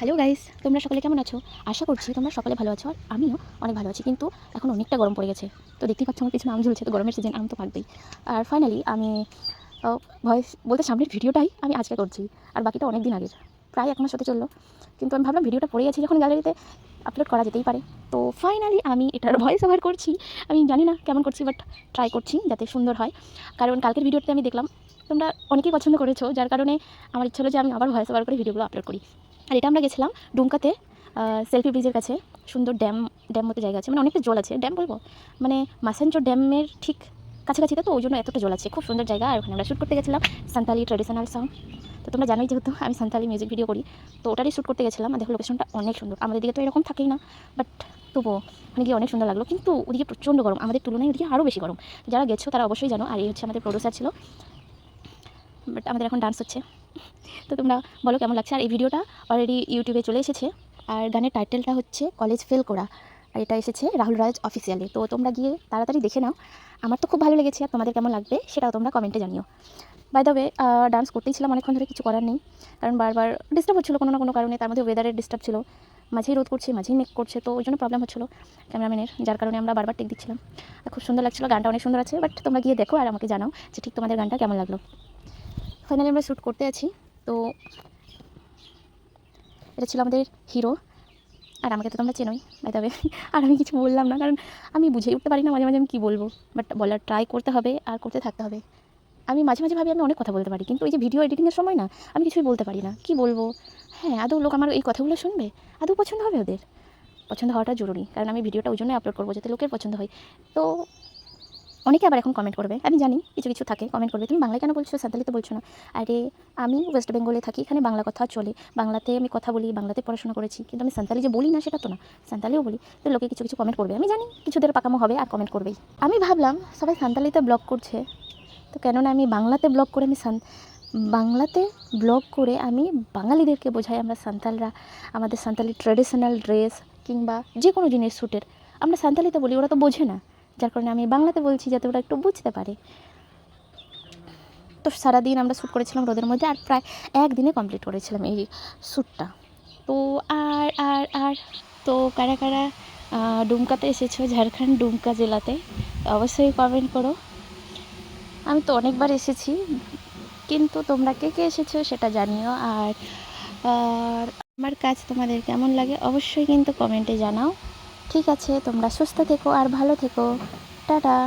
Hello guys, তোমরা সকলে কেমন আছো? আশা করছি তোমরা সকলে ভালো আছো আর আমিও অনেক ভালো আছি। কিন্তু এখন অনেকটা গরম পড়ে গেছে। তো দেখতেই পাচ্ছ আমার পিছনে আম ঝুলছে, তো গরমের সিজন আম তো পাকবেই। আর ফাইনালি আমি ভয়েস বলতে সামনের ভিডিওটাই আমি আজকে করছি, আর বাকিটা অনেক দিন আগের, প্রায় 1 মাস হতে চললো। কিন্তু আমি ভাবলাম ভিডিওটা পড়ে গেছি যখন গ্যালারিতে, আপলোড করা যেতেই পারে। তো ফাইনালি আমি এটার ভয়েস ওভার করছি। আমি জানি না কেমন করছি, বাট ট্রাই করছি যাতে সুন্দর হয়। কারণ কালকের ভিডিওতে আমি দেখলাম তোমরা অনেকেই পছন্দ করেছো, যার কারণে আমার ইচ্ছা হলো যে আমি আবার ভয়েস ওভার করে ভিডিওগুলো আপলোড করি। আর এটা আমরা গেছিলাম ডুমকাতে, সেলফি ব্রিজের কাছে। সুন্দর ড্যাম মতো জায়গা আছে, মানে অনেকটা জল আছে, ড্যাম বলবো মানে মাসাঞ্জোর ড্যামের ঠিক কাছাকাছি, তো ওই জন্য এতটা জল আছে, খুব সুন্দর জায়গা। আর ওখানে আমরা শ্যুট করতে গেছিলাম সান্তালি ট্র্যাডিশনাল সং। তো তোমরা জানোই যেহেতু আমি সান্তালি মিউজিক ভিডিও করি, তো ওটারই শ্যুট করতে গেছিলাম। আর দেখো লোকেশনটা অনেক সুন্দর, আমাদের দিকে তো এরকম থাকেই না, বাট তবুও ওখানে গিয়ে অনেক সুন্দর লাগলো। কিন্তু ওদিকে প্রচণ্ড গরম, আমাদের তুলনায় ওদিকে আরও বেশি গরম। যারা গেছো তারা অবশ্যই জানো। আর এই হচ্ছে আমাদের প্রডিউসার ছিল, বাট আমাদের এখন ডান্স হচ্ছে। তো তোমরা বলো কেমন লাগছে। আর এই ভিডিওটা অলরেডি ইউটিউবে চলে এসেছে, আর গানের টাইটেলটা হচ্ছে কলেজ ফেল করা। আর এটা এসেছে রাহুল রাজ অফিসিয়ালে, তো তোমরা গিয়ে তাড়াতাড়ি দেখে নাও। আমার তো খুব ভালো লেগেছে, আর তোমাদের কেমন লাগবে সেটাও তোমরা কমেন্টে জানিও। বাই দ্য ওয়ে, ডান্স করতেই ছিলাম অনেকক্ষণ ধরে, কিছু করার নেই, কারণ বারবার ডিস্টার্ব হচ্ছিলো কোনো না কোনো কারণে। তার মধ্যে ওয়েদারের ডিস্টার্ব ছিল, মাঝেই রোদ করছে মাঝেই মেঘ করছে, তো ওই জন্য প্রবলেম হচ্ছিলো ক্যামেরাম্যানের, যার কারণে আমরা বারবার টেক দিচ্ছিলাম। আর খুব সুন্দর লাগছিলো, গানটা অনেক সুন্দর আছে। বাট তোমরা গিয়ে দেখো আর আমাকে জানাও যে ঠিক তোমাদের গানটা কেমন লাগলো। ফাইনালি আমরা শ্যুট করতে আছি। তো এটা ছিল আমাদের হিরো, আর আমাকে তো তোমরা চেনোই বাই দ্য ওয়ে। আর আমি কিছু বললাম না, কারণ আমি বুঝেই উঠতে পারি না মাঝে মাঝে আমি কী বলবো, বাট বলার ট্রাই করতে হবে আর করতে থাকতে হবে। আমি মাঝে মাঝে ভাবি আমি অনেক কথা বলতে পারি, কিন্তু এই যে ভিডিও এডিটিংয়ের সময় না, আমি কিছুই বলতে পারি না, কী বলবো। হ্যাঁ, আদৌ লোক আমার এই কথাগুলো শুনবে? আদৌ পছন্দ হবে ওদের? পছন্দ হওয়াটা জরুরি, কারণ আমি ভিডিওটা ওই জন্যই আপলোড করবো যাতে লোকের পছন্দ হয়। তো অনেকে আবার এখন কমেন্ট করবে, আমি জানি কিছু কিছু থাকে কমেন্ট করবে, তুমি বাংলায় কেন বলছো, সাঁওতালিতে বলছো না? আরে আমি ওয়েস্ট বেঙ্গলে থাকি, এখানে বাংলা কথা চলে, বাংলাতে আমি কথা বলি, বাংলাতে পড়াশোনা করেছি, কিন্তু আমি সাঁওতালি যে বলি না সেটা তো না, সাঁওতালিও বলি। তো লোকে কিছু কিছু কমেন্ট করবে, আমি জানি কিছুদের পাকামো হবে আর কমেন্ট করবেই। আমি ভাবলাম সবাই সাঁওতালিতে ব্লগ করছে, তো কেননা আমি বাংলাতে ব্লগ করে বাংলাতে ব্লগ করে আমি বাঙালিদেরকে বোঝাই আমরা সাঁওতালরা আমাদের সাঁওতালি ট্র্যাডিশনাল ড্রেস কিংবা যে কোনো জিনিস শ্যুটের আমরা সাঁওতালিতে বলি, ওরা তো বোঝে না, যার কারণে আমি বাংলাতে বলছি যাতে ওরা একটু বুঝতে পারে। তো সারাদিন আমরা শ্যুট করেছিলাম রোদের মধ্যে, আর প্রায় একদিনে কমপ্লিট করেছিলাম এই শ্যুটটা। তো আর তো কারা কারা ডুমকাতে এসেছো, ঝাড়খণ্ড ডুমকা জেলাতে, অবশ্যই কমেন্ট করো। আমি তো অনেকবার এসেছি, কিন্তু তোমরা কে কে এসেছো সেটা জানিও। আর আর আমার কাজ তোমাদের কেমন লাগে অবশ্যই কিন্তু কমেন্টে জানাও। ঠিক আছে, তোমরা সুস্থ থেকো আর ভালো থেকো। টাটা।